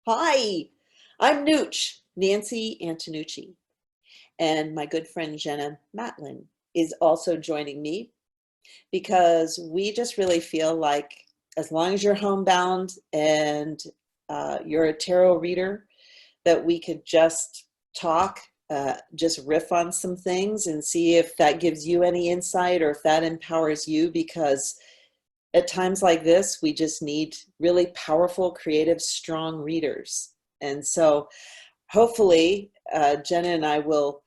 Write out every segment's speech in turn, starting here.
Hi, I'm Nooch, Nancy Antonucci, and my good friend Jenna Matlin is also joining me because we just really feel like as long as you're homebound and you're a tarot reader, that we could just talk, just riff on some things and see if that gives you any insight or if that empowers you because at times like this, we just need really powerful, creative, strong readers. And so hopefully, Jenna and I will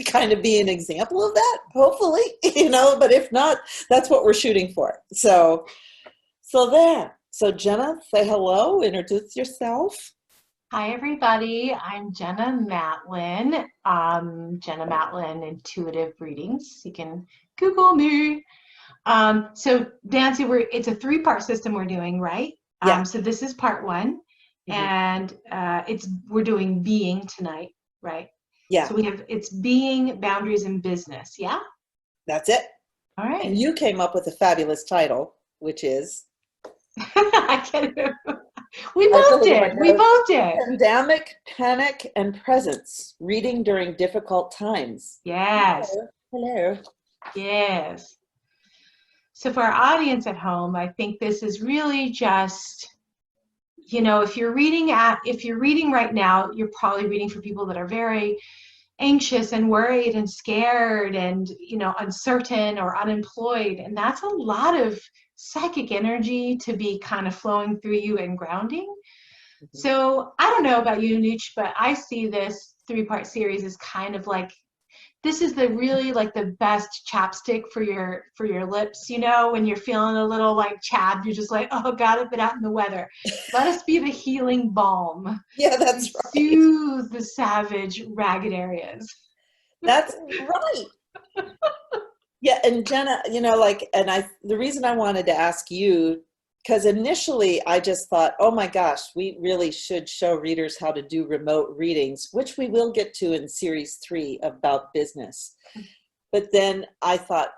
kind of be an example of that, hopefully, but if not, that's what we're shooting for. So there. So Jenna, say hello, introduce yourself. Hi, everybody. I'm Jenna Matlin. Jenna Matlin Intuitive Readings. You can Google me. So Nancy, it's a three-part system we're doing, right? Yeah. So this is part one, Mhm. and we're doing being tonight, right? Yeah, So it's being, boundaries, and business. Yeah. that's it. All And right. you came up with a fabulous title, which is, I can't. We I both put it in my did. We notes, both did. Pandemic, Panic, and Presence, Reading During Difficult Times. Yes. Hello. Hello. Yes. So for our audience at home, I think this is really just, if you're reading right now, you're probably reading for people that are very anxious and worried and scared and, uncertain or unemployed. And that's a lot of psychic energy to be kind of flowing through you and grounding. Mhm. So I don't know about you, Nooch, but I see this three-part series as kind of like this is the really like the best chapstick for your lips, when you're feeling a little like chapped, you're just like, oh god, I've been out in the weather. Let us be the healing balm Yeah, to that's right. soothe the savage ragged areas. That's right. Yeah, and Jenna, the reason I wanted to ask you, because initially I just thought, oh my gosh, we really should show readers how to do remote readings, which we will get to in series 3 about business. But then I thought,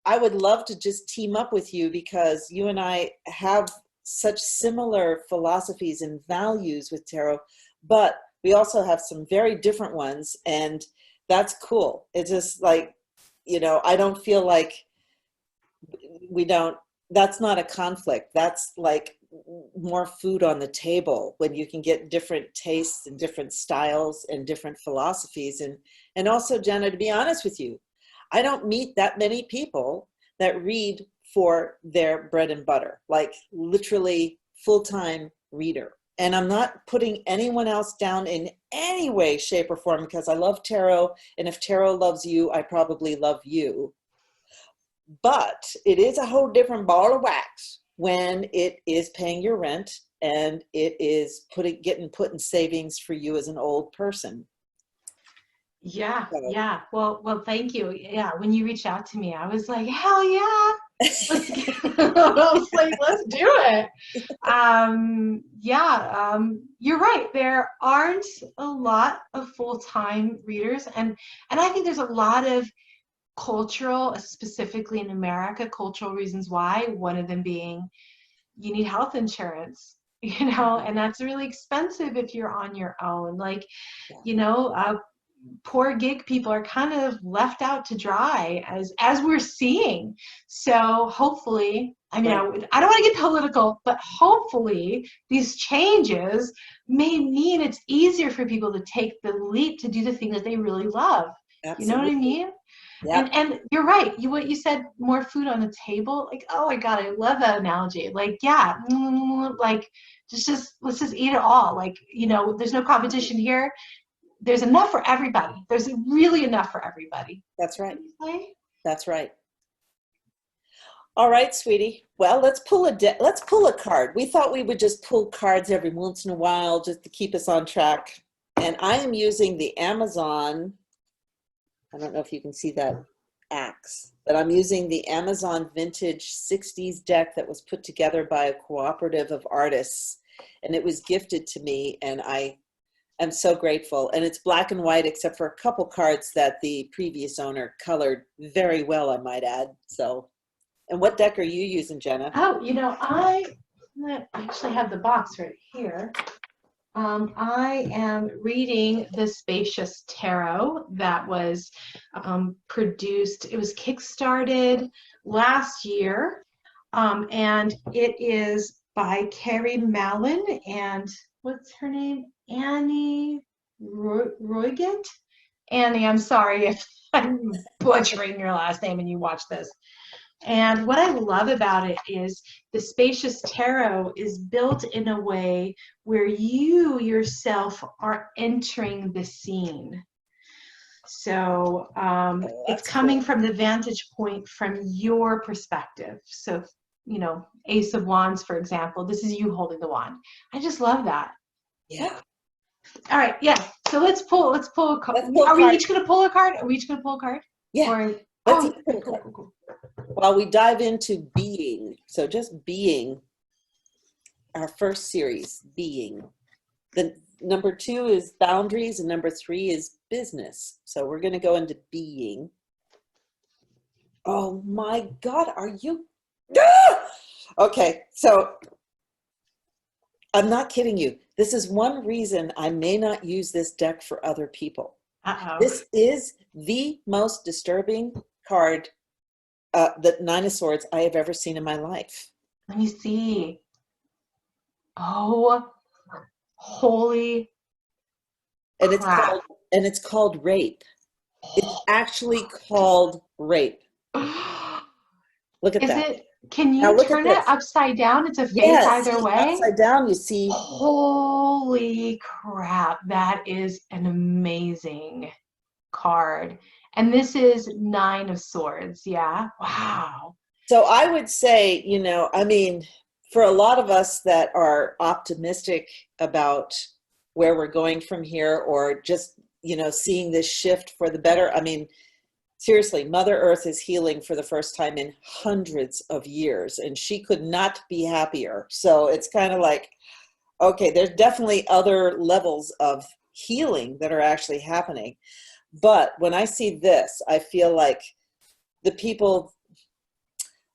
I would love to just team up with you because you and I have such similar philosophies and values with tarot, but we also have some very different ones, and that's cool. It's just like, I don't feel like we don't, that's not a conflict. That's like more food on the table when you can get different tastes and different styles and different philosophies. And also, Jenna, to be honest with you, I don't meet that many people that read for their bread and butter, like literally full-time reader. And I'm not putting anyone else down in any way, shape, or form because I love tarot. And if tarot loves you, I probably love you. But it is a whole different ball of wax when it is paying your rent and it is getting put in savings for you as an old person. Yeah, So, yeah. Well, thank you. Yeah, when you reached out to me, I was like, hell yeah. Let's get, I was like, let's do it. Yeah, you're right. There aren't a lot of full-time readers, and I think there's a lot of cultural, specifically in America, cultural reasons why. One of them being you need health insurance, and that's really expensive if you're on your own. Like, yeah, poor gig people are kind of left out to dry as we're seeing. So hopefully, I mean, right. I don't want to get political, but hopefully these changes may mean it's easier for people to take the leap to do the thing that they really love. You know what I Absolutely. mean? Yeah. And you're right. What you said, more food on the table. Like, oh my God, I love that analogy. Like, yeah, like just let's just eat it all. Like, there's no competition here. There's enough for everybody. There's really enough for everybody. That's What right. do you say? That's right. All right, sweetie. Well, let's pull a card. We thought we would just pull cards every once in a while just to keep us on track. And I am using the Amazon. I don't know if you can see that axe, but I'm using the Amazon Vintage 60s deck that was put together by a cooperative of artists. And it was gifted to me, and I'm so grateful. And it's black and white, except for a couple cards that the previous owner colored very well, I might add. So, and what deck are you using, Jenna? Oh, I actually have the box right here. I am reading the Spacious Tarot that was produced. It was kickstarted last year, and it is by Carrie Mallon and what's her name? Annie Roygett? Annie, I'm sorry if I'm butchering your last name and you watch this. And what I love about it is the Spacious Tarot is built in a way where you yourself are entering the scene. So it's coming from the vantage point from your perspective. So, you know, Ace of Wands, for example, this is you holding the wand. I just love that. Yeah. All right. Yeah. So let's pull a card. Are we each going to pull a card? Are we each going to pull a card? Yeah. Or, cool. While we dive into being, so just being, our first series, being. The number 2 is boundaries and number 3 is business. So we're going to go into being. Oh my God, are you? Okay, so I'm not kidding you. This is one reason I may not use this deck for other people. This is the most disturbing card, the 9 of Swords, I have ever seen in my life. Let me see. Oh, holy crap. It's called rape. It's actually called rape. Look at that. Can you turn it upside down? It's a face either way. Upside down, you see. Holy crap. That is an amazing card. And this is 9 of Swords. Yeah. Wow. So I would say, you know, I mean, for a lot of us that are optimistic about where we're going from here, or just, you know, seeing this shift for the better. I mean, seriously, Mother Earth is healing for the first time in hundreds of years, and she could not be happier. So it's kind of like, okay, there's definitely other levels of healing that are actually happening. But when I see this, I feel like the people,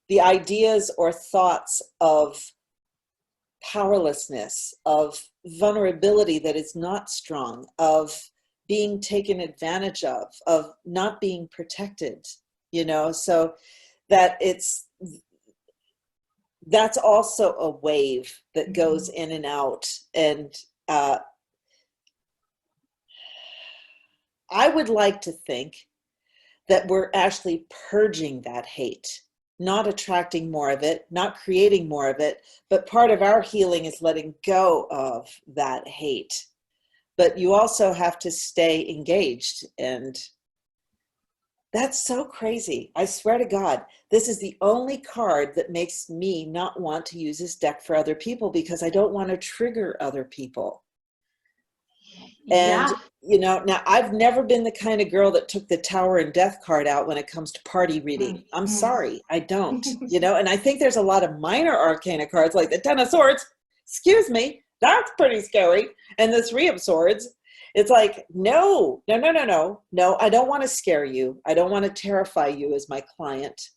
the ideas or thoughts of powerlessness, of vulnerability that is not strong, of being taken advantage of not being protected, you know, so that that's also a wave that goes in and out. And I would like to think that we're actually purging that hate, not attracting more of it, not creating more of it, but part of our healing is letting go of that hate. But you also have to stay engaged, and that's so crazy. I swear to God, this is the only card that makes me not want to use this deck for other people, because I don't want to trigger other people. And, you know, now I've never been the kind of girl that took the Tower and Death card out when it comes to party reading. I'm sorry, I don't, you know, and I think there's a lot of minor arcana cards like the 10 of Swords. Excuse me, that's pretty scary. And the 3 of Swords, it's like, no, I don't want to scare you. I don't want to terrify you as my client.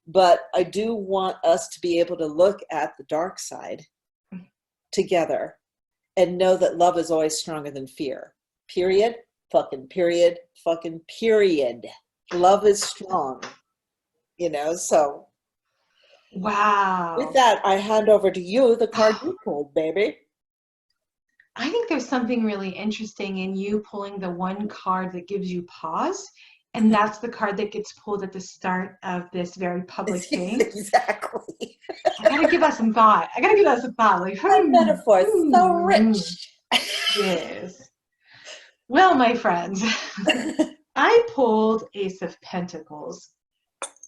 But I do want us to be able to look at the dark side together and know that love is always stronger than fear. Period. Fucking period. Fucking period. Love is strong. You know, so. Wow. With that, I hand over to you the card you pulled, baby. I think there's something really interesting in you pulling the one card that gives you pause. And that's the card that gets pulled at the start of this very public thing. Exactly. I gotta give that some thought. Like, that metaphor is so rich. Yes. Well, my friends, I pulled Ace of Pentacles.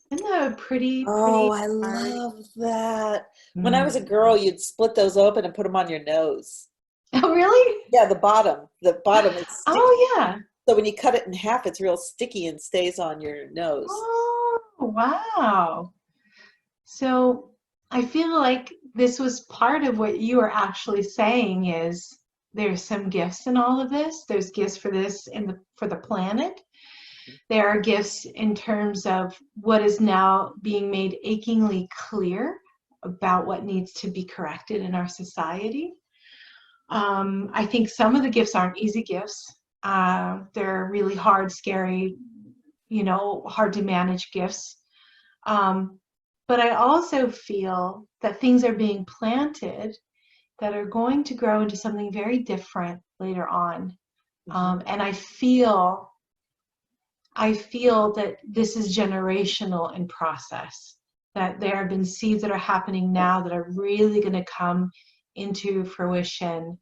Isn't that a pretty I love that. When I was a girl, you'd split those open and put them on your nose. Oh, really? Yeah, the bottom is sticky. Oh, yeah. So when you cut it in half, it's real sticky and stays on your nose. Oh, wow. So I feel like this was part of what you were actually saying is there's some gifts in all of this. There's gifts for this for the planet. There are gifts in terms of what is now being made achingly clear about what needs to be corrected in our society. I think some of the gifts aren't easy gifts. They're really hard, scary, hard to manage gifts. But I also feel that things are being planted that are going to grow into something very different later on. And I feel that this is generational in process, that there have been seeds that are happening now that are really going to come into fruition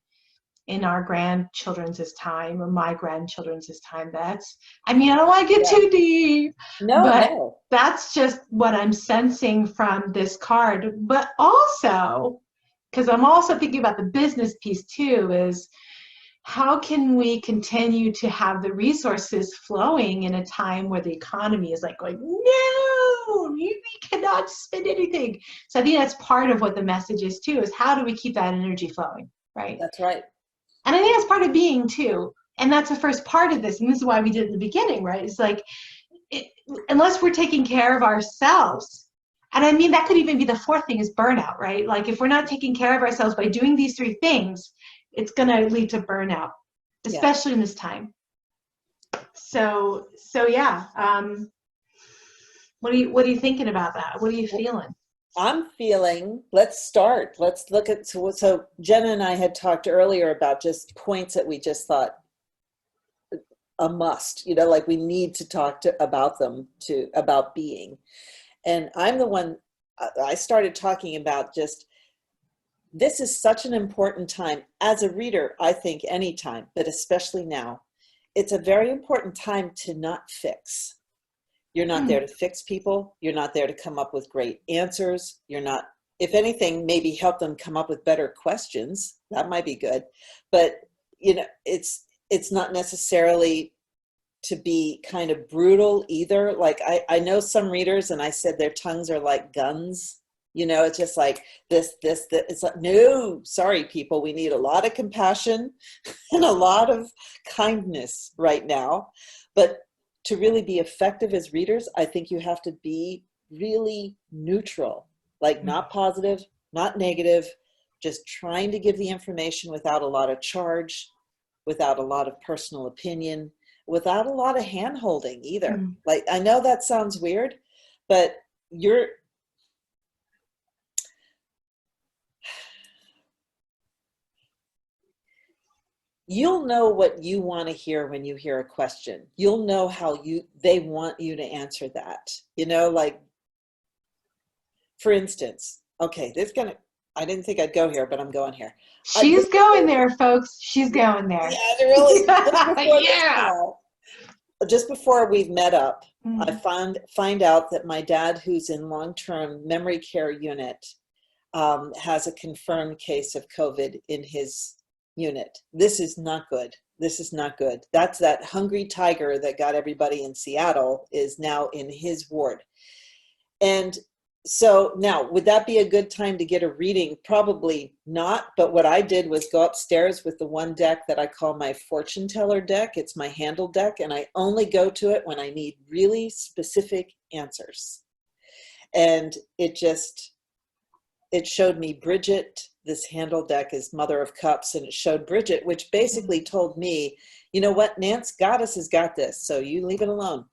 in our grandchildren's time, or my grandchildren's time. I don't want to get too deep, but that's just what I'm sensing from this card. But also, because I'm also thinking about the business piece too, is how can we continue to have the resources flowing in a time where the economy is like going, no, we cannot spend anything. So I think that's part of what the message is too, is how do we keep that energy flowing, right? That's right. And I think that's part of being too. And that's the first part of this. And this is why we did it in the beginning, right? It's like, unless we're taking care of ourselves, and I mean, that could even be the fourth thing, is burnout, right? Like if we're not taking care of ourselves by doing these three things, it's going to lead to burnout, especially in this time. So yeah. What are you thinking about that? What are you feeling? I'm feeling, let's look at, so Jenna and I had talked earlier about just points that we just thought a must, like we need to talk about them, about being. And I'm the one, I started talking about just, this is such an important time as a reader, I think anytime, but especially now. It's a very important time to not fix. You're not there to fix people. You're not there to come up with great answers. You're not, if anything, maybe help them come up with better questions. That might be good. But, it's not necessarily to be kind of brutal either. Like I know some readers, and I said their tongues are like guns. It's just like this. It's like, no, sorry, people. We need a lot of compassion and a lot of kindness right now. But to really be effective as readers, I think you have to be really neutral, like not positive, not negative, just trying to give the information without a lot of charge, without a lot of personal opinion, without a lot of hand-holding either. Like, I know that sounds weird, but you'll know what you want to hear when you hear a question. You'll know how they want you to answer that. Like, for instance, okay, I didn't think I'd go here, but I'm going here. She's going there, folks. She's going there. Yeah, really. Just before we've met up, I find out that my dad, who's in long-term memory care unit, has a confirmed case of COVID in his unit. This is not good. This is not good. That's that hungry tiger that got everybody in Seattle is now in his ward. And so now, would that be a good time to get a reading? Probably not. But what I did was go upstairs with the one deck that I call my fortune teller deck. It's my handle deck, and I only go to it when I need really specific answers. And it showed me Bridget. This handle deck is Mother of Cups, and it showed Bridget, which basically told me, you know what, Nance, Goddess has got this, so you leave it alone.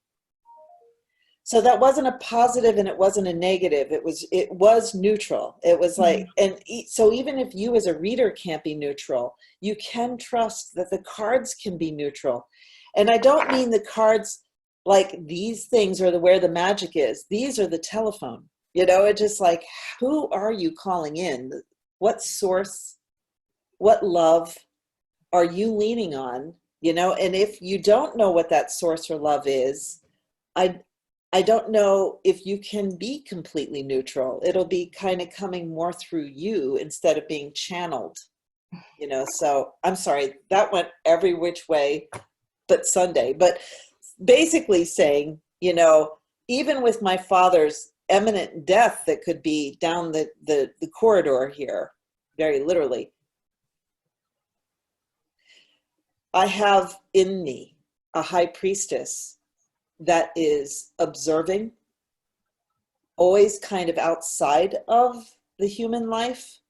So that wasn't a positive and it wasn't a negative. It was neutral. It was like, and so even if you as a reader can't be neutral, you can trust that the cards can be neutral. And I don't mean the cards like these things are where the magic is. These are the telephone. It's just like, who are you calling in? What source, what love are you leaning on? And if you don't know what that source or love is, I don't know if you can be completely neutral. It'll be kind of coming more through you instead of being channeled, so I'm sorry, that went every which way but Sunday. But basically saying, even with my father's imminent death that could be down the corridor here, very literally, I have in me a high priestess that is observing, always kind of outside of the human life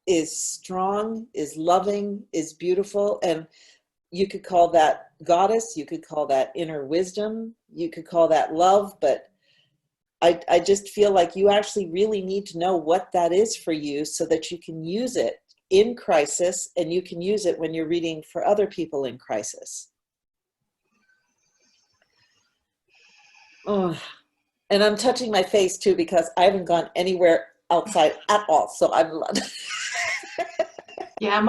is strong, is loving, is beautiful. And you could call that goddess, you could call that inner wisdom, you could call that love, but I just feel like you actually really need to know what that is for you so that you can use it in crisis, and you can use it when you're reading for other people in crisis. Oh, and I'm touching my face too because I haven't gone anywhere outside at all. So I'm Yeah,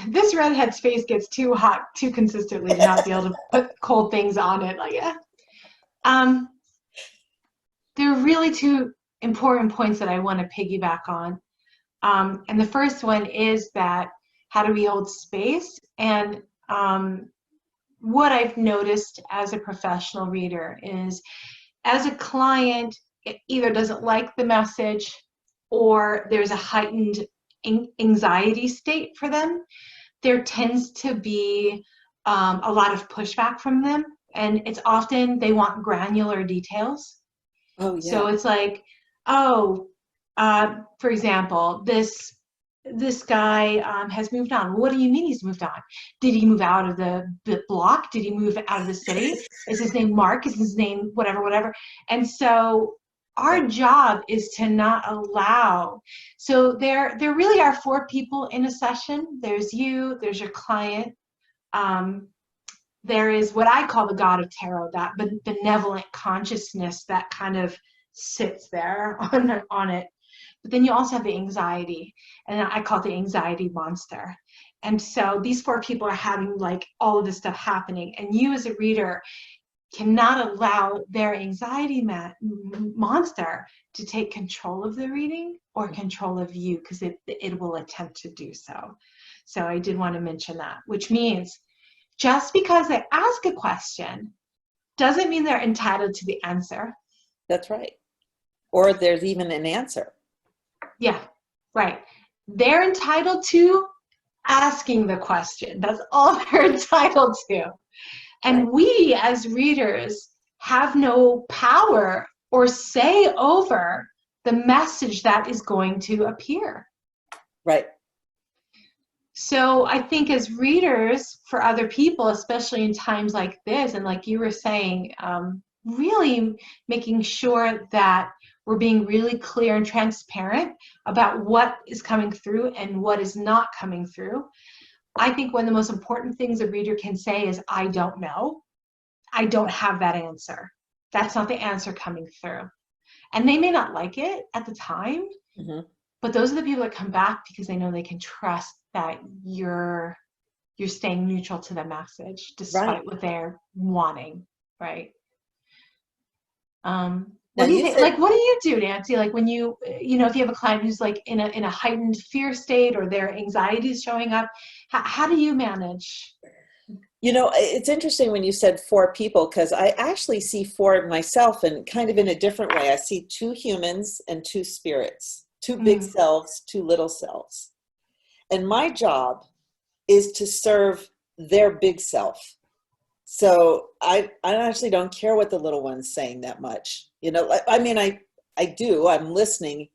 this redhead's face gets too hot too consistently to not be able to put cold things on it. Like, yeah. There are really two important points that I want to piggyback on. And the first one is that how do we hold space? And what I've noticed as a professional reader is, as a client, it either doesn't like the message or there's a heightened anxiety state for them. There tends to be a lot of pushback from them, and it's often they want granular details. Oh, yeah. So it's like, oh, for example, this guy has moved on. What do you mean he's moved on? Did he move out of the block? Did he move out of the city? Is his name Mark? Is his name whatever? And so our job is to not allow. So there really are four people in a session. There's you, there's your client. There is what I call the God of Tarot, that benevolent consciousness that kind of sits there on it. But then you also have the anxiety, and I call it the anxiety monster. And so these four people are having like all of this stuff happening, and you as a reader cannot allow their anxiety monster to take control of the reading or control of you, because it will attempt to do so. So I did want to mention that, which means just because they ask a question doesn't mean they're entitled to the answer. That's right. Or there's even an answer. Yeah, right. They're entitled to asking the question. That's all they're entitled to. And right. We as readers have no power or say over the message that is going to appear. Right. So I think as readers for other people, especially in times like this, and like you were saying, really making sure that we're being really clear and transparent about what is coming through and what is not coming through. I think one of the most important things a reader can say is, I don't know. I don't have that answer. That's not the answer coming through. And they may not like it at the time, but those are the people that come back because they know they can trust that you're staying neutral to the message despite what they're wanting, right? What do you think? Like, what do you do, Nancy? Like when you know, if you have a client who's like in a heightened fear state or their anxiety is showing up, how do you manage? You know, it's interesting when you said four people, because I actually see four myself, and kind of in a different way. I see two humans and two spirits, two big selves, two little selves. And my job is to serve their big self. So I actually don't care what the little one's saying that much. You know, I mean, I do, I'm listening,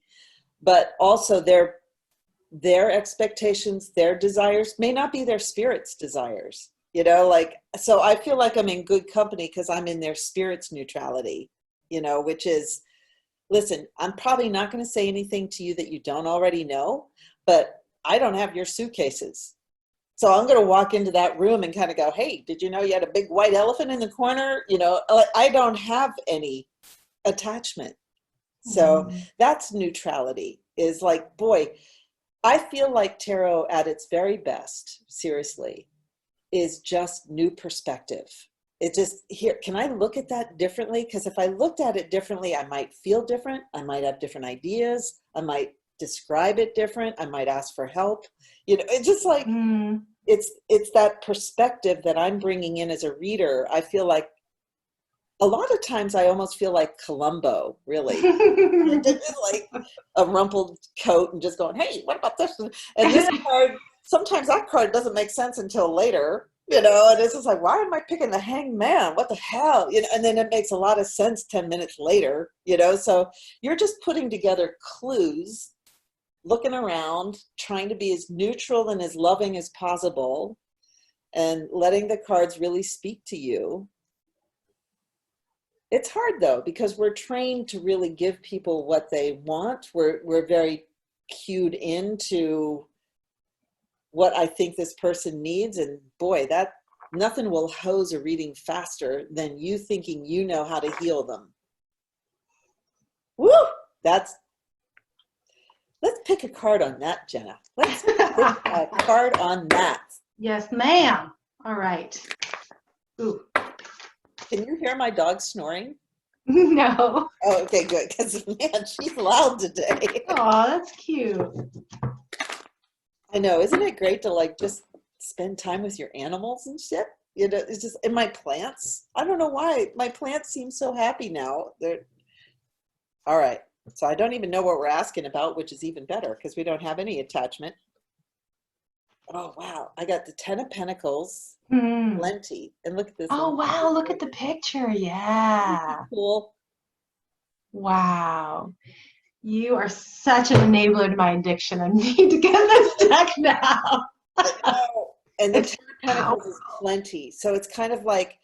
but also their expectations, their desires may not be their spirit's desires. You know, like, so I feel like I'm in good company because I'm in their spirit's neutrality, you know, which is, listen, I'm probably not going to say anything to you that you don't already know, but I don't have your suitcases. So I'm going to walk into that room and kind of go, hey, did you know you had a big white elephant in the corner? You know, I don't have any attachment. So that's neutrality, is like, boy, I feel like tarot at its very best, seriously, is just new perspective. It just, here, can I look at that differently? Because if I looked at it differently, I might feel different. I might have different ideas. I might describe it different. I might ask for help. You know, it's just like, it's that perspective that I'm bringing in as a reader. I feel like a lot of times I almost feel like Columbo, really. Just like a rumpled coat and just going, hey, what about this? And this card, sometimes that card doesn't make sense until later, you know, and it's just like, why am I picking the Hanged Man? What the hell? You know, and then it makes a lot of sense 10 minutes later, you know, so you're just putting together clues looking around, trying to be as neutral and as loving as possible, and letting the cards really speak to you. It's hard though, because we're trained to really give people what they want. We're very cued into what I think this person needs. And boy, that nothing will hose a reading faster than you thinking you know how to heal them. Woo! Let's pick a card on that, Jenna. Let's pick a card on that. Yes, ma'am. All right. Ooh. Can you hear my dog snoring? No. Oh, okay, good. Because, man, she's loud today. Oh, that's cute. I know. Isn't it great to, like, just spend time with your animals and shit? You know, it's just, and my plants. I don't know why. My plants seem so happy now. All right. So I don't even know what we're asking about, which is even better because we don't have any attachment. Oh, wow. I got the 10 of Pentacles. Plenty. And look at this. Oh, wow. Look at the picture. Yeah. Cool. Wow. You are such an enabler to my addiction. I need to get this deck now. And the 10 of Pentacles is plenty. So it's kind of like,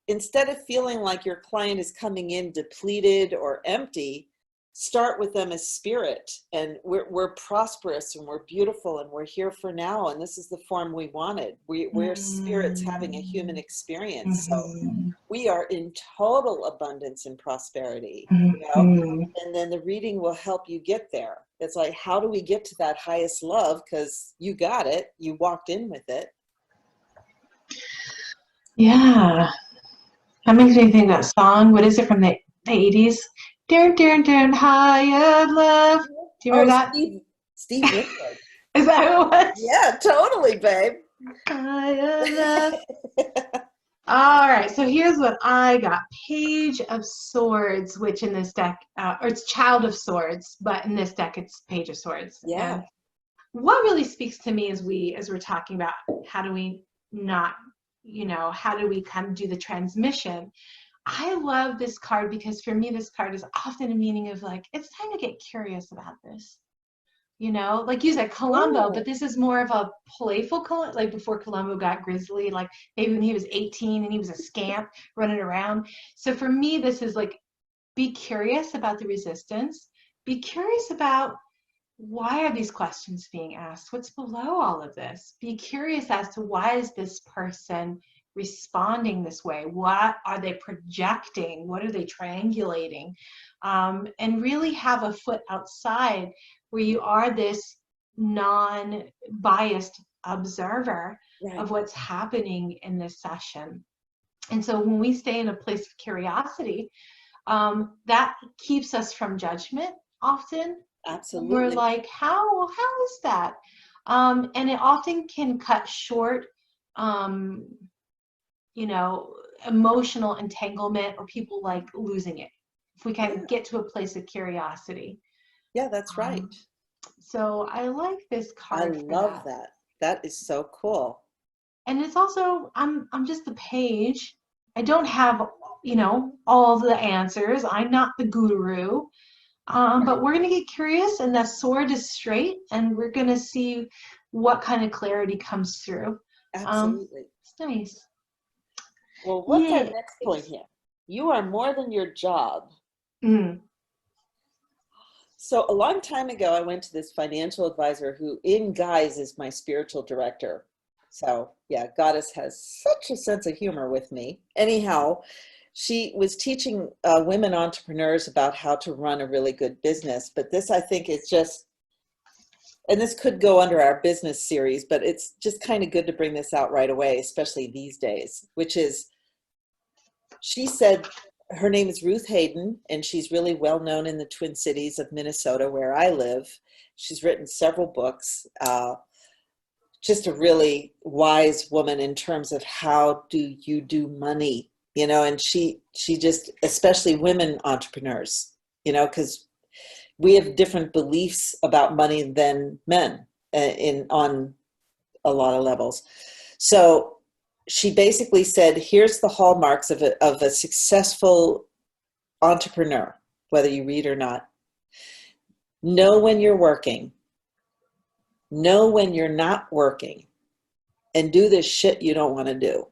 instead of feeling like your client is coming in depleted or empty, start with them as spirit, and we're prosperous and we're beautiful and we're here for now, and this is the form we wanted. We're spirits having a human experience, so we are in total abundance and prosperity, you know? And then the reading will help you get there. It's like, how do we get to that highest love? Because you got it, you walked in with it. Yeah, that makes me think of that song. What is it, from the 80s? Dun, dun, dun, higher love. Do you remember that? Steve Winwood. Is that who it was? Yeah, totally, babe. Higher love. All right, so here's what I got. Page of Swords, which in this deck, or it's Child of Swords, but in this deck it's Page of Swords. Yeah. And what really speaks to me as we're talking about how do we not, how do we kind of do the transmission? I love this card because for me, this card is often a meaning of like, it's time to get curious about this. Like you said, Columbo, but this is more of a playful Columbo, like before Columbo got grisly, like maybe when he was 18 and he was a scamp running around. So for me, this is like, be curious about the resistance. Be curious about, why are these questions being asked? What's below all of this? Be curious as to, why is this person responding this way? What are they projecting? What are they triangulating? And really have a foot outside where you are this non-biased observer of what's happening in this session. And so when we stay in a place of curiosity, that keeps us from judgment often. Absolutely. We're like, how is that? And it often can cut short emotional entanglement or people like losing it, if we can get to a place of curiosity. Yeah, that's right. So I like this card. I love that. That is so cool. And it's also, I'm just the page. I don't have, all the answers. I'm not the guru. But we're going to get curious, and that sword is straight, and we're going to see what kind of clarity comes through. Absolutely. It's nice. Well, what's our next point here? You are more than your job. So a long time ago, I went to this financial advisor who in guise is my spiritual director. So yeah, Goddess has such a sense of humor with me. Anyhow, she was teaching women entrepreneurs about how to run a really good business. But this, I think, is just, and this could go under our business series, but it's just kind of good to bring this out right away, especially these days, which is, she said, her name is Ruth Hayden, and she's really well known in the Twin Cities of Minnesota, where I live. She's written several books. Just a really wise woman in terms of how do you do money, and she just, especially women entrepreneurs, because we have different beliefs about money than men on a lot of levels. So she basically said, here's the hallmarks of a successful entrepreneur, whether you read or not. Know when you're working. know when you're not working, and do this shit you don't want to do,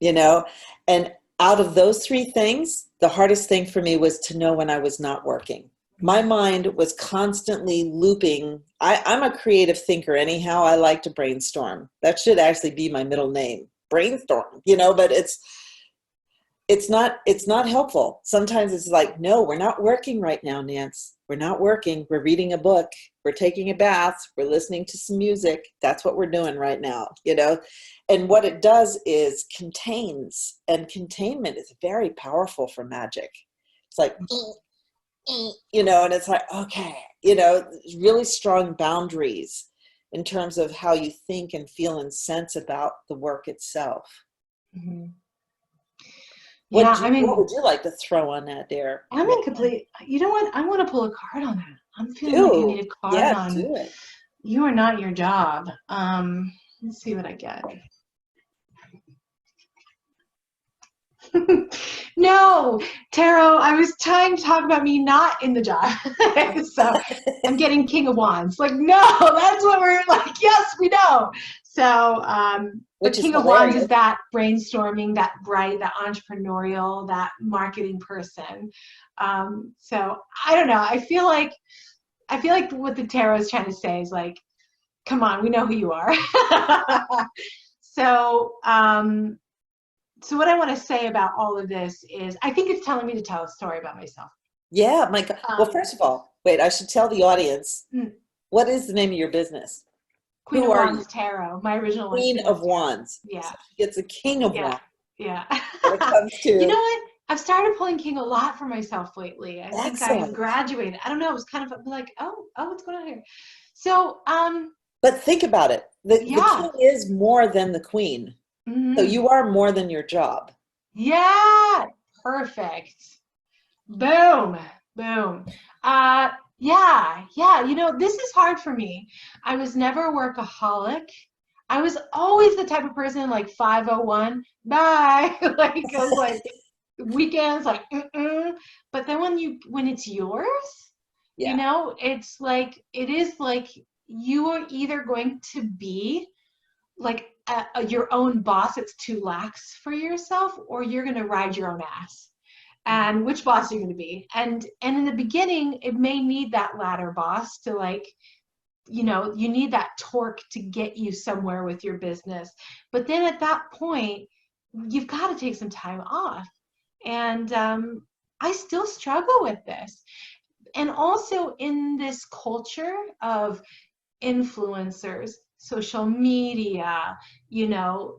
you know? And out of those three things, the hardest thing for me was to know when I was not working. My mind was constantly looping. I'm a creative thinker anyhow. I like to brainstorm. That should actually be my middle name, brainstorm, you know, but it's not helpful. Sometimes it's like, no, we're not working right now, Nance. We're not working. We're reading a book. We're taking a bath. We're listening to some music. That's what we're doing right now, you know? And what it does is contains, and containment is very powerful for magic. It's like, you know, and it's like, okay, you know, really strong boundaries in terms of how you think and feel and sense about the work itself. Mm-hmm. What, Yeah, I what mean, would you like to throw on that there? I'm in complete, you know what? I want to pull a card on that. I'm feeling like I Do. need a card Yeah, on do it. you are not your job. Let's see what I get. No, Tarot, I was trying to talk about me not in the job. So I'm getting King of Wands. Like, no, that's what we're like, yes, we know. So, but Which is King of Wands is hilarious. that brainstorming, that bright, that entrepreneurial, that marketing person. So I don't know. I feel like what the tarot is trying to say is like, come on, we know who you are. So, so what I want to say about all of this is I think it's telling me to tell a story about myself. Yeah, my God. Well, first of all, wait, I should tell the audience, Mm. what is the name of your business? Queen Who of are you? Wands Tarot. My original one is Queen Queen of of Wands Tarot. Wands. Yeah. So she gets a King of Yeah. Wands Yeah. when it comes You know to what? I've started pulling King a lot for myself lately. I think I have excellent. graduated. I don't know. It was kind of like, oh, what's going on here? So, But think about it. The yeah. king is more than the queen. So Mm-hmm. you are more than your job. Yeah. Perfect. Boom. Boom. Yeah. You know, this is hard for me. I was never a workaholic. I was always the type of person like 501, bye. Like I was like weekends, like mm-mm. But then when it's yours, you Yeah. know, it's like it is like you are either going to be like your own boss. It's too lax for yourself, or you're going to ride your own ass. And which boss you're going to be. And in the beginning, it may need that latter boss to like, you know, you need that torque to get you somewhere with your business. But then at that point, you've got to take some time off. And I still struggle with this. And also in this culture of influencers, social media, you know,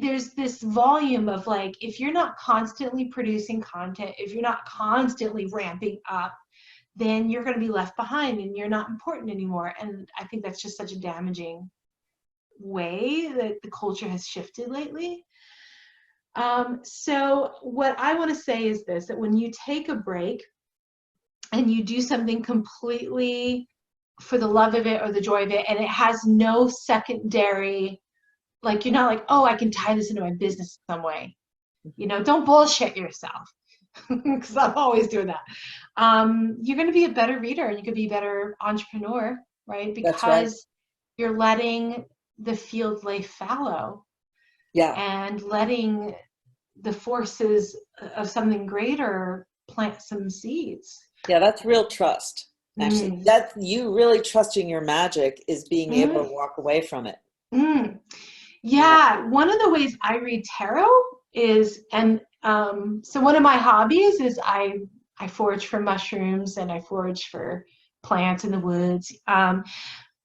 there's this volume of like, if you're not constantly producing content, if you're not constantly ramping up, then you're going to be left behind and you're not important anymore. And I think that's just such a damaging way that the culture has shifted lately. So what I want to say is this, that when you take a break and you do something completely for the love of it or the joy of it, and it has no secondary, like you're not like, oh, I can tie this into my business some way. You know, don't bullshit yourself, because I'm always doing that. You're going to be a better reader and you could be a better entrepreneur, right? That's right. Because you're letting the field lay fallow Yeah. and letting the forces of something greater plant some seeds. Yeah, that's real trust. Actually, Mm. that's you really trusting your magic is being able Mm. to walk away from it. Mm. Yeah. Yeah, one of the ways I read tarot is, and so one of my hobbies is I forage for mushrooms and I forage for plants in the woods.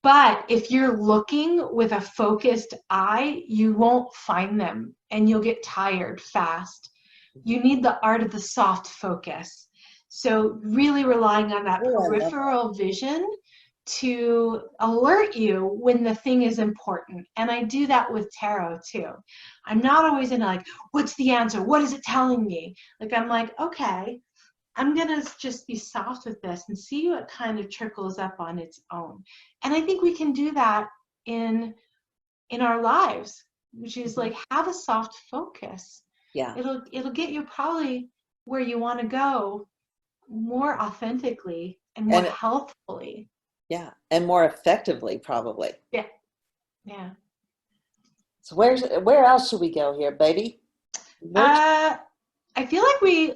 But if you're looking with a focused eye, you won't find them and you'll get tired fast. You need the art of the soft focus. So really relying on that Oh, I love that. peripheral vision to alert you when the thing is important. And I do that with tarot too. I'm not always in like, what's the answer? What is it telling me? Like, I'm like, okay, I'm going to just be soft with this and see what kind of trickles up on its own. And I think we can do that in our lives, which is like have a soft focus. Yeah. It'll get you probably where you want to go more authentically and more And healthfully. Yeah. And more effectively, probably. Yeah. Yeah. So where else should we go here, baby? Uh, I feel like we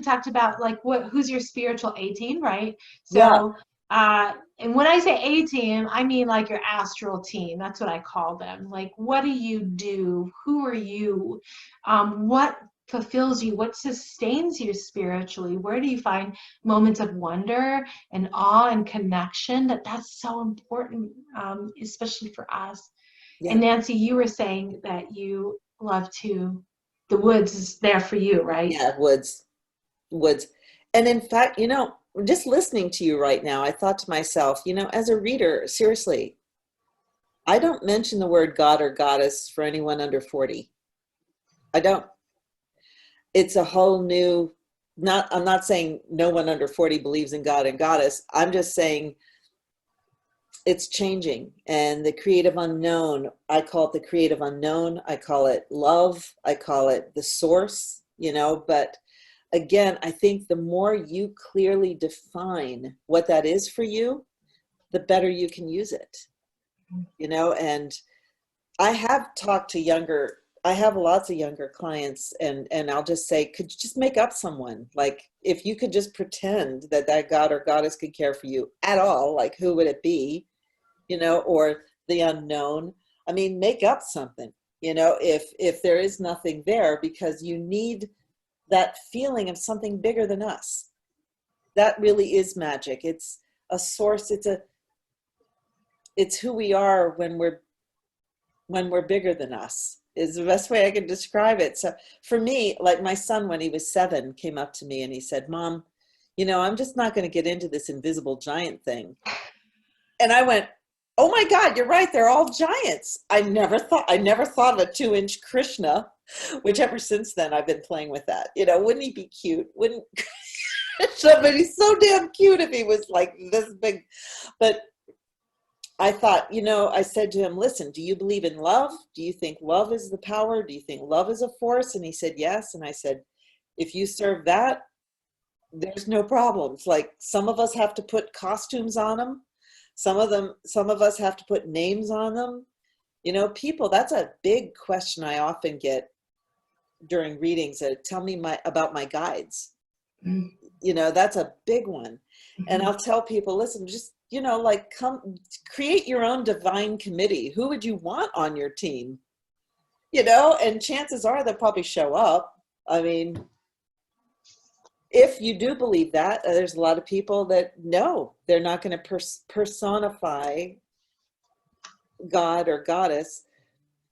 talked about like who's your spiritual A team, right? Yeah. So, and when I say A team, I mean like your astral team. That's what I call them. Like, what do you do? Who are you? What fulfills you? What sustains you spiritually? Where do you find moments of wonder and awe and connection? That's so important, especially for us. Yeah. And Nancy, you were saying that you love to, the woods is there for you, right? Yeah. Woods. And in fact, just listening to you right now, I thought to myself, as a reader, seriously, I don't mention the word God or goddess for anyone under 40. I don't. It's a whole new, I'm not saying no one under 40 believes in God and goddess. I'm just saying it's changing. And the creative unknown, I call it the creative unknown. I call it love. I call it the source, but again, I think the more you clearly define what that is for you, the better you can use it, and I have lots of younger clients, and I'll just say, could you just make up someone? Like, if you could just pretend that God or goddess could care for you at all, like, who would it be? Or the unknown. I mean, make up something, if there is nothing there, because you need that feeling of something bigger than us. That really is magic. It's a source. It's who we are when we're bigger than us, is the best way I can describe it. So for me, like, my son, when he was 7, came up to me and he said, Mom, I'm just not going to get into this invisible giant thing. And I went, oh my God, you're right. They're all giants. I never thought of a 2-inch Krishna, which ever since then I've been playing with that. Wouldn't he be cute? Wouldn't somebody's so damn cute if he was like this big? But I thought, I said to him, listen, do you believe in love? Do you think love is the power? Do you think love is a force? And he said, yes. And I said, if you serve that, there's no problems. Like, some of us have to put costumes on them. Some of us have to put names on them. People, that's a big question I often get during readings, that tell me about my guides. That's a big one. And I'll tell people, listen, just, like, come create your own divine committee. Who would you want on your team? And chances are they'll probably show up. I mean, if you do believe that, there's a lot of people that no, they're not going to personify God or goddess.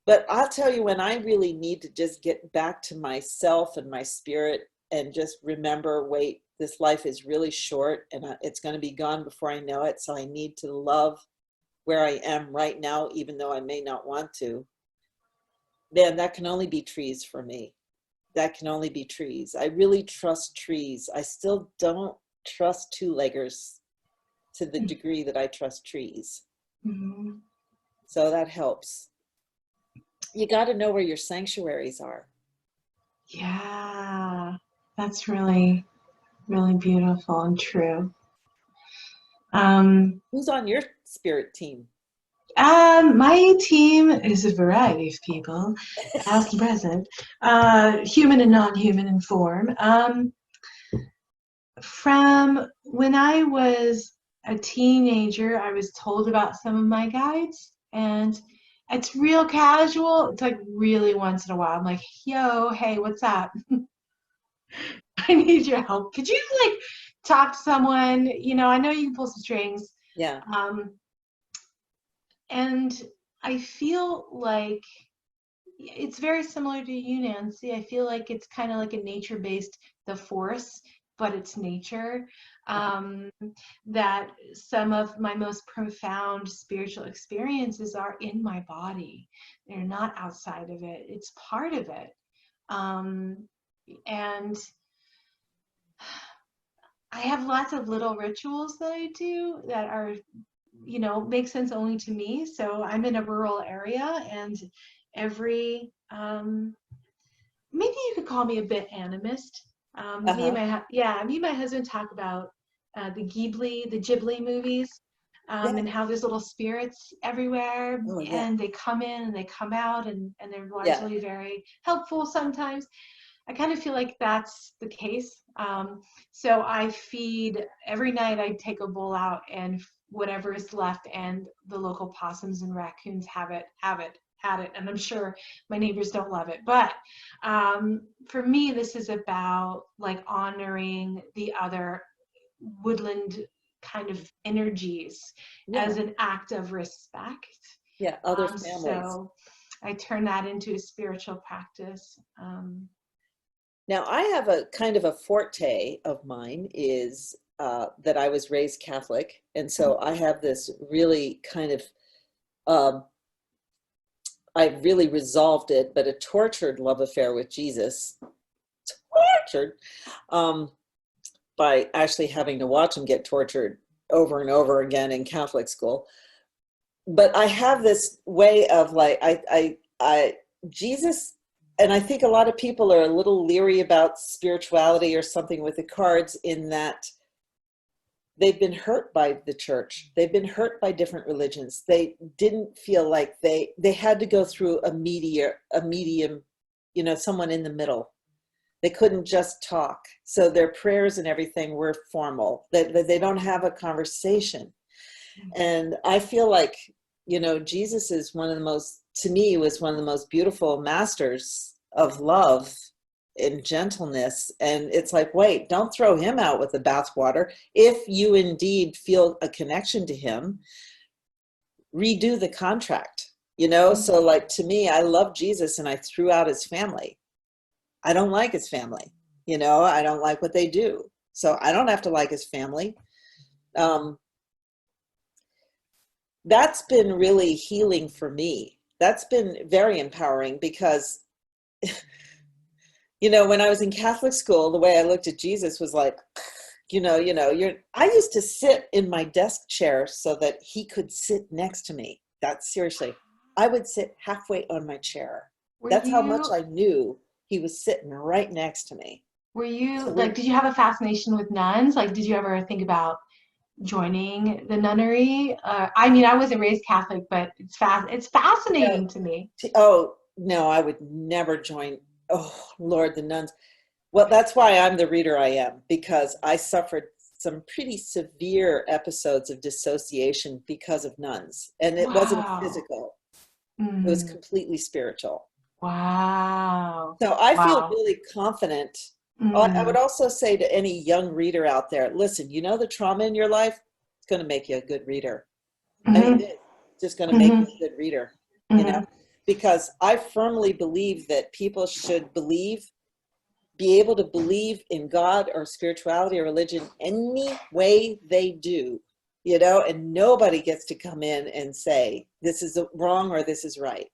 But I'll tell you, when I really need to just get back to myself and my spirit and just remember, wait, this life is really short, and it's going to be gone before I know it. So I need to love where I am right now, even though I may not want to. Man, that can only be trees for me. That can only be trees. I really trust trees. I still don't trust two-leggers to the degree that I trust trees. Mm-hmm. So that helps. You got to know where your sanctuaries are. Yeah, that's really, really beautiful and true. Who's on your spirit team? My team is a variety of people, past and present, human and non-human in form. From when I was a teenager, I was told about some of my guides, and it's real casual. It's like really once in a while. I'm like, yo, hey, what's up? I need your help. Could you like talk to someone? I know you can pull some strings. Yeah. And I feel like it's very similar to you, Nancy. I feel like it's kind of like a nature-based, the force, but it's nature. That some of my most profound spiritual experiences are in my body. They're not outside of it. It's part of it. And I have lots of little rituals that I do that are, make sense only to me. So I'm in a rural area, and every, maybe you could call me a bit animist. Me and my husband talk about the Ghibli movies. and how there's little spirits everywhere, Oh, yeah. and they come in and they come out, and they're Yeah. largely very helpful sometimes. I kind of feel like that's the case. So I feed every night. I take a bowl out, and whatever is left, and the local possums and raccoons have it, and I'm sure my neighbors don't love it, but for me, this is about like honoring the other woodland kind of energies as an act of respect. Yeah, other families. So I turn that into a spiritual practice. Now, I have a kind of a forte of mine is that I was raised Catholic. And so I have this really kind of, I really resolved it, but a tortured love affair with Jesus. Tortured. By actually having to watch him get tortured over and over again in Catholic school. But I have this way of like, Jesus, and I think a lot of people are a little leery about spirituality or something with the cards, in that they've been hurt by the church. They've been hurt by different religions. They didn't feel like they had to go through a medium, you know, someone in the middle. They couldn't just talk. So their prayers and everything were formal. They don't have a conversation. And I feel like, you know, Jesus is one of the most, to me, was one of the most beautiful masters of love and gentleness. And it's like, wait, don't throw him out with the bathwater. If you indeed feel a connection to him, redo the contract, you know? So like, to me, I love Jesus and I threw out his family. I don't like his family, you know, I don't like what they do. So I don't have to like his family. That's been really healing for me. That's been very empowering because, you know, when I was in Catholic school, the way I looked at Jesus was like, I used to sit in my desk chair so that he could sit next to me. That's seriously, I would sit halfway on my chair. That's how much I knew he was sitting right next to me. Were you like, did you have a fascination with nuns? Like, did you ever think about joining the nunnery? I mean, I wasn't raised Catholic, but it's fascinating to me. Oh, no, I would never join. Oh, Lord, the nuns. Well, that's why I'm the reader I am, because I suffered some pretty severe episodes of dissociation because of nuns. And it wasn't physical. It was completely spiritual. Wow. So I feel really confident. I would also say to any young reader out there, listen, you know, the trauma in your life, it's going to make you a good reader. I mean, it's just going to make you a good reader, you know, because I firmly believe that people should be able to believe in God or spirituality or religion any way they do, you know, and nobody gets to come in and say, this is wrong or this is right.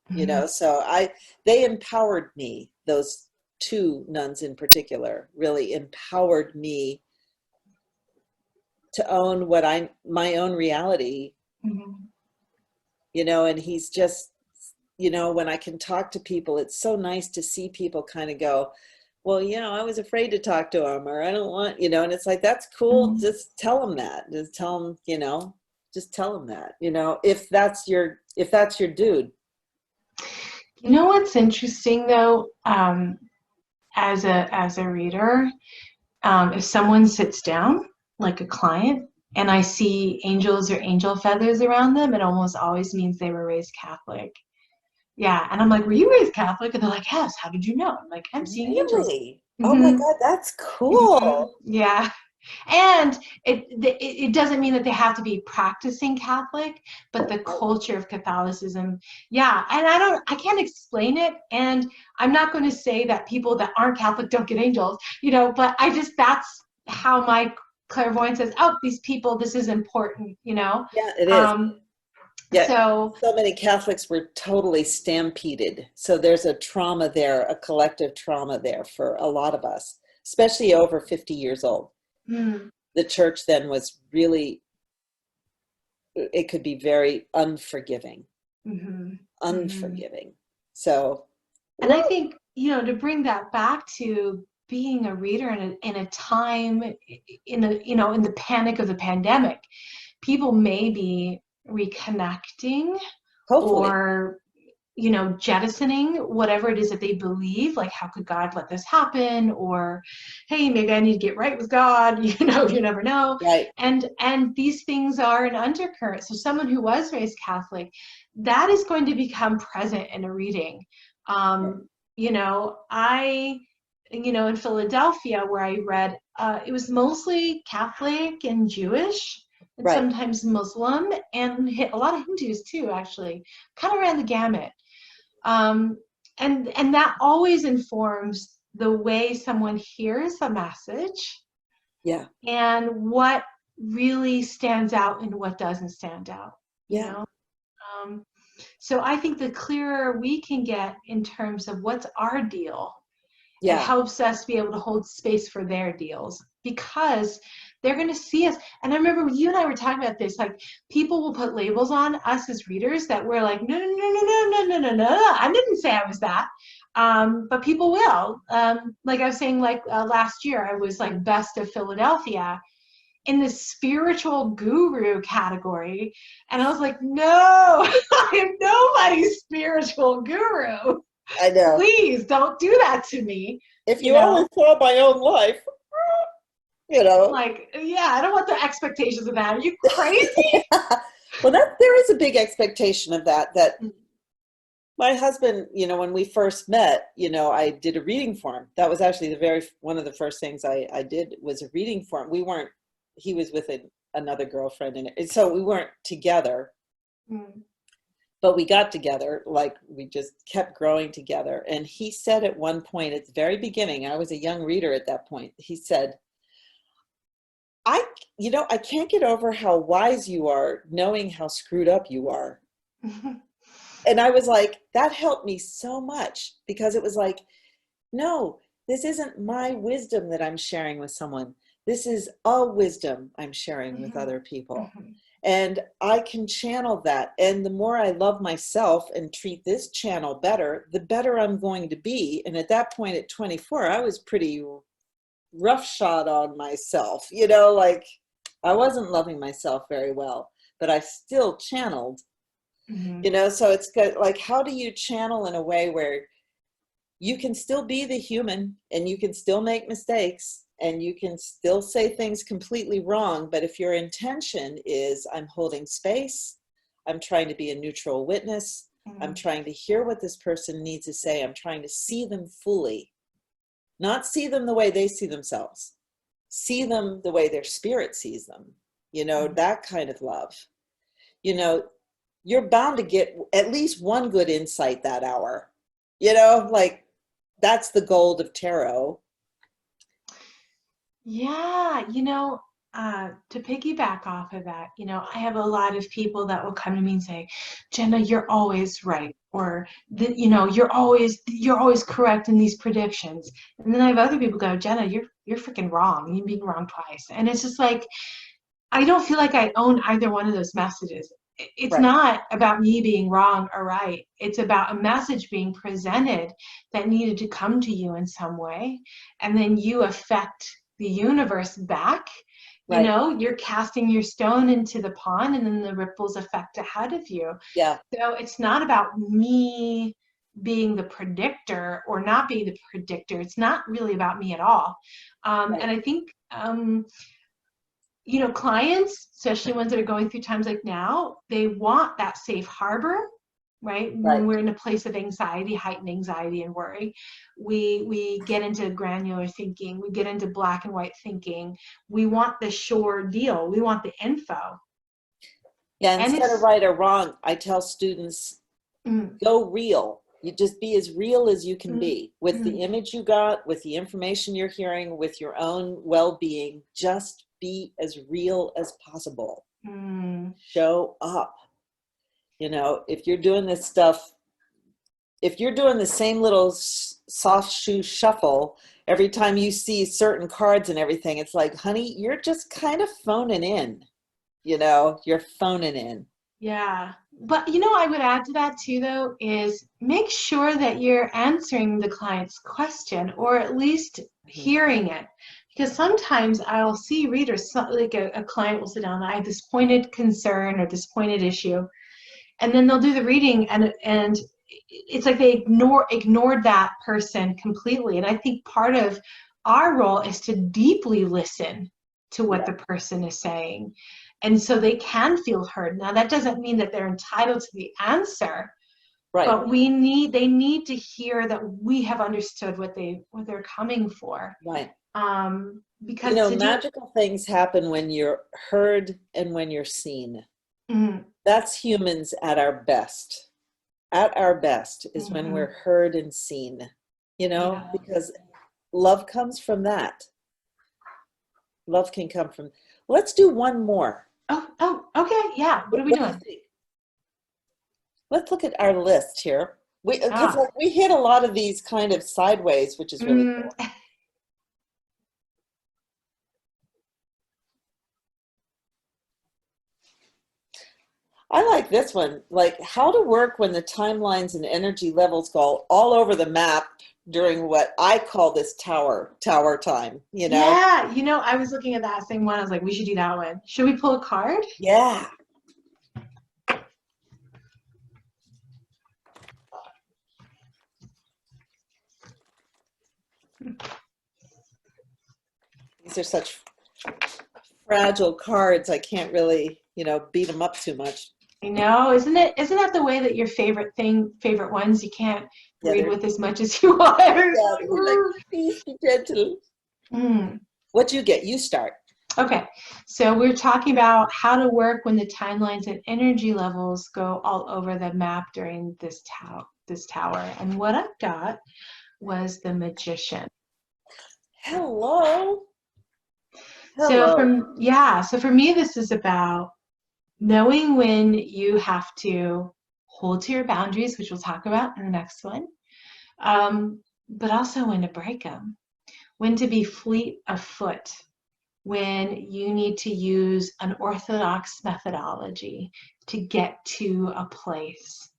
You know, so they empowered me. Those two nuns in particular really empowered me to own my own reality, you know, and he's just, you know, when I can talk to people, it's so nice to see people kind of go, well, you know, I was afraid to talk to him, or I don't want, you know, and it's like, that's cool. Just tell them that. Just tell them, you know, just tell them that, you know, if that's your dude. You know what's interesting though, as a reader, if someone sits down, like a client, and I see angels or angel feathers around them, it almost always means they were raised Catholic. Yeah, and I'm like, were you raised Catholic? And they're like, yes. How did you know? I'm like, I'm seeing angels. Oh my God, that's cool. Yeah. And it doesn't mean that they have to be practicing Catholic, but the culture of Catholicism. Yeah. And I can't explain it. And I'm not going to say that people that aren't Catholic don't get angels, you know, but that's how my clairvoyance says, oh, these people, this is important, you know? Yeah, it is. Yeah, so many Catholics were totally stampeded. So there's a trauma there, a collective trauma there for a lot of us, especially over 50 years old. The church then was really, it could be very unforgiving. Unforgiving. So. And I think, you know, to bring that back to being a reader in a time, in the panic of the pandemic, people may be reconnecting Hopefully. or, you know, jettisoning whatever it is that they believe, like, how could God let this happen? Or, hey, maybe I need to get right with God. You know, you never know. Right. And these things are an undercurrent. So someone who was raised Catholic, that is going to become present in a reading. You know, in Philadelphia where I read, it was mostly Catholic and Jewish, and Right. sometimes Muslim, and a lot of Hindus too, actually, kind of ran the gamut. And that always informs the way someone hears a message, Yeah. and what really stands out and what doesn't stand out, you Yeah. know? So I think the clearer we can get in terms of what's our deal, it Yeah. helps us be able to hold space for their deals, because they're going to see us. And I remember you and I were talking about this, like, people will put labels on us as readers that we're like, no, no, no, no, no, no, no, no, no, I didn't say I was that. But people will. Like I was saying, like last year, I was like best of Philadelphia in the spiritual guru category. And I was like, no, I am nobody's spiritual guru. I know. Please don't do that to me. If you you know? only saw my own life, you know. Like, yeah, I don't want the expectations of that. Are you crazy? Well, there is a big expectation of that my husband, you know, when we first met, you know, I did a reading for him. That was actually one of the first things I did was a reading for him. He was with another girlfriend, and so we weren't together, but we got together, like we just kept growing together. And he said at one point at the very beginning, I was a young reader at that point, he said, I can't get over how wise you are knowing how screwed up you are. And I was like, that helped me so much, because it was like, no, this isn't my wisdom that I'm sharing with someone. This is a wisdom I'm sharing with other people. And I can channel that. And the more I love myself and treat this channel better, the better I'm going to be. And at that point at 24, I was pretty roughshod on myself, you know, like I wasn't loving myself very well, but I still channeled. You know, so it's good. Like, how do you channel in a way where you can still be the human and you can still make mistakes and you can still say things completely wrong, but if your intention is, I'm holding space, I'm trying to be a neutral witness, I'm trying to hear what this person needs to say, I'm trying to see them fully, not see them the way they see themselves, see them the way their spirit sees them, you know, that kind of love. You know, you're bound to get at least one good insight that hour. You know, like that's the gold of tarot. Yeah, you know, to piggyback off of that, you know, I have a lot of people that will come to me and say, Jenna, you're always right, or you know, you're always correct in these predictions. And then I have other people go, Jenna, you're freaking wrong. You're being wrong twice. And it's just like, I don't feel like I own either one of those messages. It's Right. not about me being wrong or right. It's about a message being presented that needed to come to you in some way. And then you affect the universe back. You Right. know, you're casting your stone into the pond, and then the ripples affect ahead of you. Yeah. So it's not about me being the predictor or not being the predictor. It's not really about me at all. Right. And I think, you know, clients, especially ones that are going through times like now, they want that safe harbor, right? When we're in a place of anxiety, heightened anxiety and worry, we get into granular thinking, we get into black and white thinking. We want the sure deal. We want the info. Yeah, instead of right or wrong, I tell students, go real. You just be as real as you can be with the image you got, with the information you're hearing, with your own well-being. Just be as real as possible. Show up. You know, if you're doing this stuff, if you're doing the same little soft shoe shuffle every time you see certain cards and everything, it's like, honey, you're just kind of phoning in. You know, you're phoning in. Yeah. But, you know, I would add to that too, though, is make sure that you're answering the client's question, or at least hearing it. Because sometimes I'll see readers, like a client will sit down, I have this pointed concern or this pointed issue, and then they'll do the reading, and it's like they ignored that person completely. And I think part of our role is to deeply listen to what the person is saying, and so they can feel heard. Now, that doesn't mean that they're entitled to the answer, Right. but they need to hear that we have understood what they're coming for. Right. Because magical things happen when you're heard and when you're seen. Mm-hmm. That's humans at our best. At our best is when we're heard and seen, because love comes from that. Love can come from. Let's do one more. Oh, okay. Yeah. What are we doing? Let's look at our list here. Because we hit a lot of these kind of sideways, which is really cool. I like this one, like how to work when the timelines and energy levels go all over the map during what I call this tower time, Yeah, I was looking at that same one. I was like, we should do that one. Should we pull a card? Yeah. These are such fragile cards. I can't really, beat them up too much. I know, isn't that the way that your favorite ones you can't read with as much as you want? Yeah, like, please be gentle. What do you get? You start. Okay, so we're talking about how to work when the timelines and energy levels go all over the map during this tower. And what I got was the Magician. Hello. So for me, this is about knowing when you have to hold to your boundaries, which we'll talk about in the next one, but also when to break them, when to be fleet of foot, when you need to use an orthodox methodology to get to a place.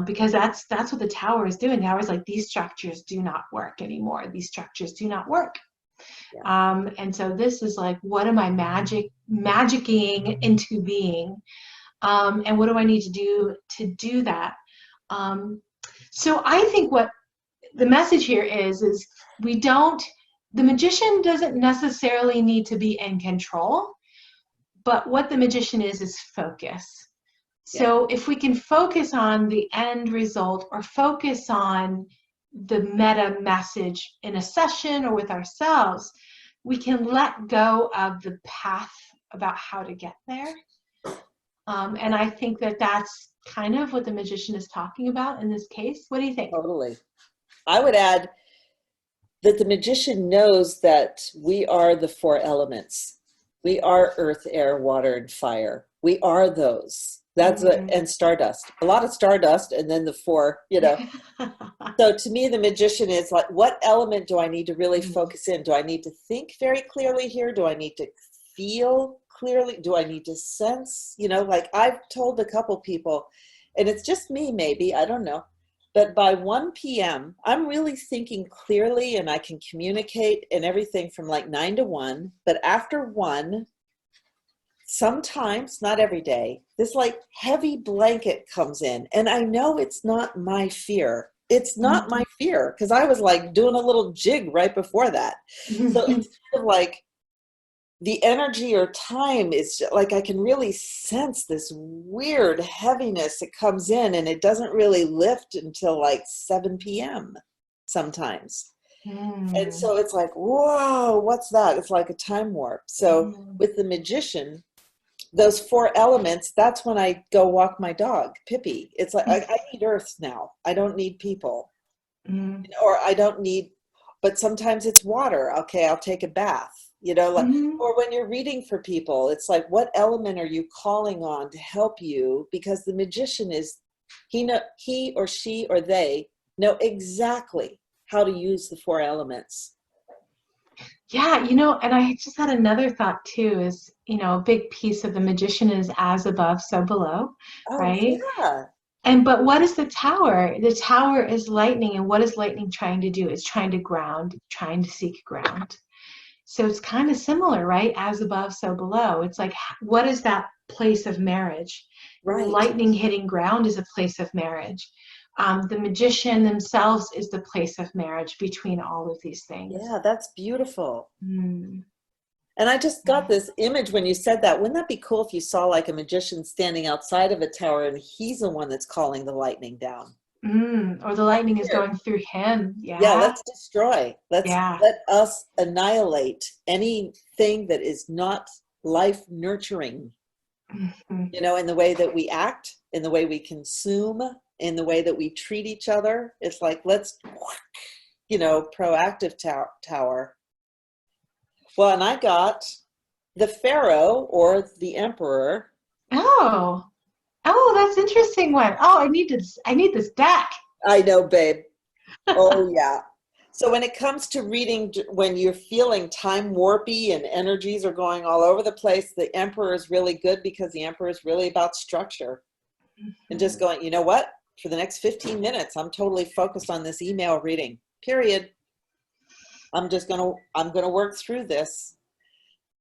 Because that's what the tower is doing. The tower is like, these structures do not work anymore. These structures do not work. Yeah. And so this is like, what am I magicking into being? And what do I need to do that? So I think what the message here is the magician doesn't necessarily need to be in control, but what the magician is focus. So if we can focus on the end result or focus on the meta message in a session or with ourselves, we can let go of the path about how to get there. And I think that that's kind of what the magician is talking about in this case. What do you think? Totally. I would add that the magician knows that we are the four elements. We are earth, air, water, and fire. We are those. That's and stardust. A lot of stardust, and then the four, So to me, the magician is like, what element do I need to really focus in? Do I need to think very clearly here? Do I need to feel clearly? Do I need to sense? Like I've told a couple people, and it's just me maybe, I don't know, but by 1 p.m., I'm really thinking clearly and I can communicate and everything from like 9 to 1. But after 1, sometimes, not every day, this like heavy blanket comes in. And I know it's not my fear. It's not my fear because I was like doing a little jig right before that. So it's kind of like the energy or time is like I can really sense this weird heaviness that comes in and it doesn't really lift until like 7 p.m. sometimes. And so it's like, whoa, what's that? It's like a time warp. So with the magician, those 4 elements, that's when I go walk my dog, Pippi. It's like, I need earth now. I don't need people. Or I don't need, but sometimes it's water. Okay, I'll take a bath. Or when you're reading for people, it's like, what element are you calling on to help you? Because the magician he or she or they know exactly how to use the 4 elements. Yeah, and I just had another thought too is, a big piece of the magician is as above, so below, right? Yeah. But what is the tower? The tower is lightning, and what is lightning trying to do? It's trying to ground, trying to seek ground. So it's kind of similar, right? As above, so below. It's like, what is that place of marriage? Right. Lightning hitting ground is a place of marriage. The magician themselves is the place of marriage between all of these things. Yeah, that's beautiful. Mm. And I just got this image when you said that. Wouldn't that be cool if you saw like a magician standing outside of a tower and he's the one that's calling the lightning down? Or the lightning is going through him. Yeah, Yeah. let's destroy. Let us annihilate anything that is not life nurturing. Mm-hmm. You know, in the way that we act, in the way we consume, in the way that we treat each other. It's like, let's, you know, proactive tower. Well, and I got the Pharaoh or the Emperor. Oh, that's interesting one. Oh, I need this deck. I know, babe. Oh, yeah. So when it comes to reading, when you're feeling time warpy and energies are going all over the place, the Emperor is really good because the Emperor is really about structure and just going, you know what? For the next 15 minutes, I'm totally focused on this email reading, period. I'm going to work through this,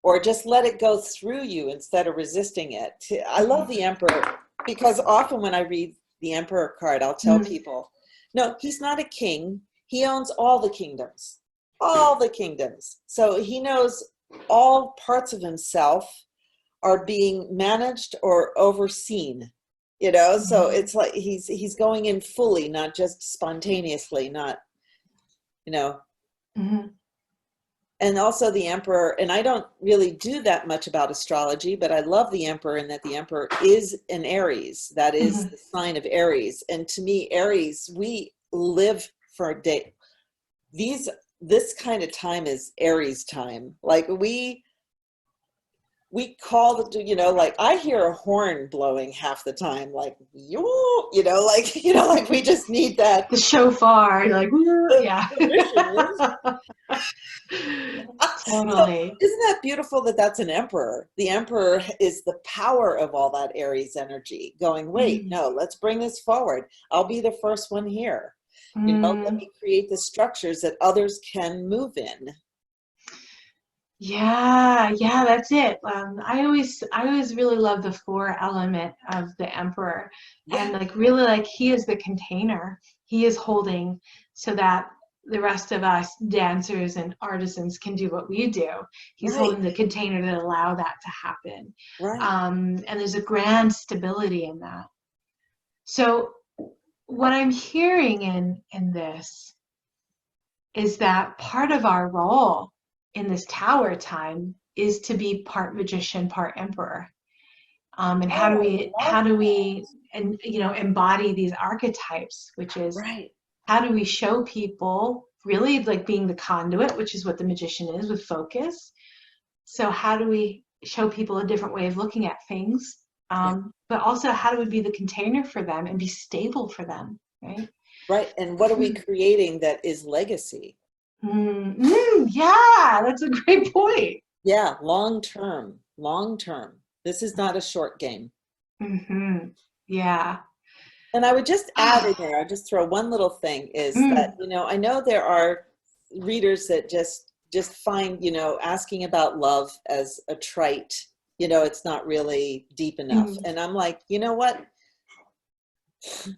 or just let it go through you instead of resisting it. I love the Emperor because often when I read the Emperor card, I'll tell people, no, he's not a king. He owns all the kingdoms, all the kingdoms. So he knows all parts of himself are being managed or overseen, you know? So it's like he's going in fully, not just spontaneously, not, you know. And also the Emperor, and I don't really do that much about astrology, but I love the Emperor in that the Emperor is an Aries. That is the sign of Aries. And to me, Aries, we live for a day. This kind of time is Aries time. Like we call the, you know, like I hear a horn blowing half the time, like you know, like we just need that. The shofar, you're like, yeah. Totally. So isn't that beautiful that that's an Emperor? The Emperor is the power of all that Aries energy going, wait, no, let's bring this forward. I'll be the first one here. You know, let me create the structures that others can move in. Yeah, that's it. I always really love the 4 element of the Emperor, and like really like he is the container. He is holding so that the rest of us dancers and artisans can do what we do. He's holding the container to allow that to happen. And there's a grand stability in that. So what I'm hearing in this is that part of our role in this tower time is to be part magician, part emperor. And how do we and you know embody these archetypes, which is how do we show people really like being the conduit, which is what the magician is with focus. So how do we show people a different way of looking at things? But also how do we be the container for them and be stable for them, right? Right. And what are we creating that is legacy? Yeah, that's a great point. Yeah, long term. This is not a short game. Yeah. And I would just add in there, I'll just throw one little thing is that, you know, I know there are readers that just find, you know, asking about love as a trite, you know, it's not really deep enough. And I'm like, you know what?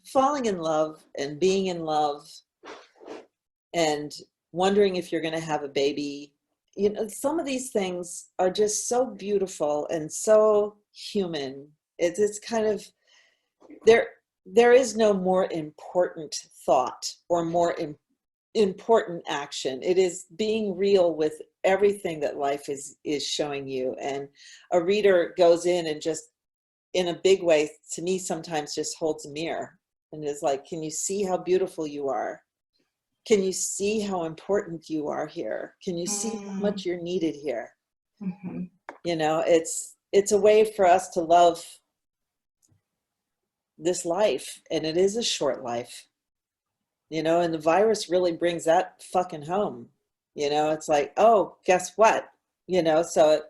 Falling in love and being in love and wondering if you're going to have a baby, you know, some of these things are just so beautiful and so human. It's kind of, there is no more important thought or more important action. It is being real with everything that life is showing you. And a reader goes in and just in a big way, to me, sometimes just holds a mirror and is like, can you see how beautiful you are? Can you see how important you are here? Can you see how much you're needed here? You know, it's a way for us to love this life, and it is a short life, you know, and the virus really brings that fucking home. You know, it's like, oh, guess what? You know, so it,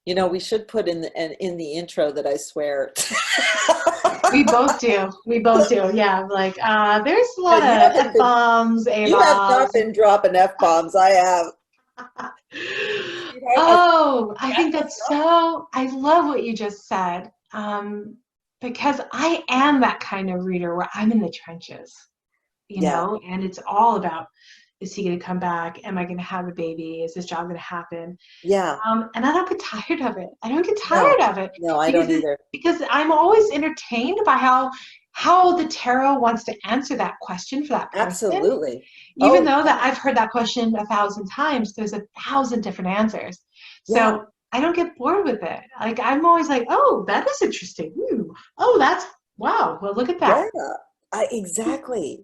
you know, we should put in the intro that I swear. We both do. Yeah, like there's a lot of F-bombs, A-bombs. You have not been dropping F-bombs. I have. Oh, I think that's so, I love what you just said. Because I am that kind of reader where I'm in the trenches, you Yeah, know, and it's all about, is he going to come back? Am I going to have a baby? Is this job going to happen? yeah. And I don't get tired of it. I don't get No, tired of it no, I because don't either. because I'm always entertained by how the tarot wants to answer that question for that person. Absolutely. Even Oh, though yeah. that I've heard that question 1,000 times, there's 1,000 different answers. Yeah. So I don't get bored with it. Like I'm always like, oh, that is interesting. Ooh, oh, that's wow. Well, look at that. Yeah, exactly.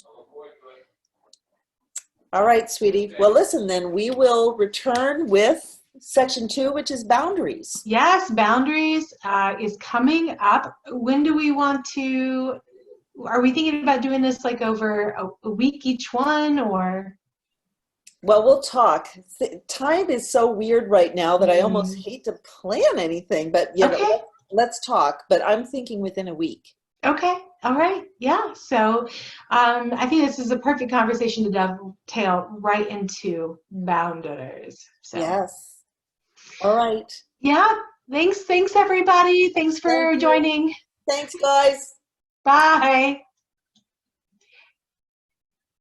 All right, sweetie. Well, listen, then we will return with section 2, which is boundaries. Yes, boundaries is coming up. When do we want to? Are we thinking about doing this like over a week each one, or? Well, we'll talk. Time is so weird right now that I almost Mm, hate to plan anything, but okay. let's talk. But I'm thinking within a week. Okay. All right. Yeah. So I think this is a perfect conversation to dovetail right into boundaries. So Yes. All right. yeah. Thanks. Thanks everybody. Thanks Thank for you. joining. Thanks, guys. Bye.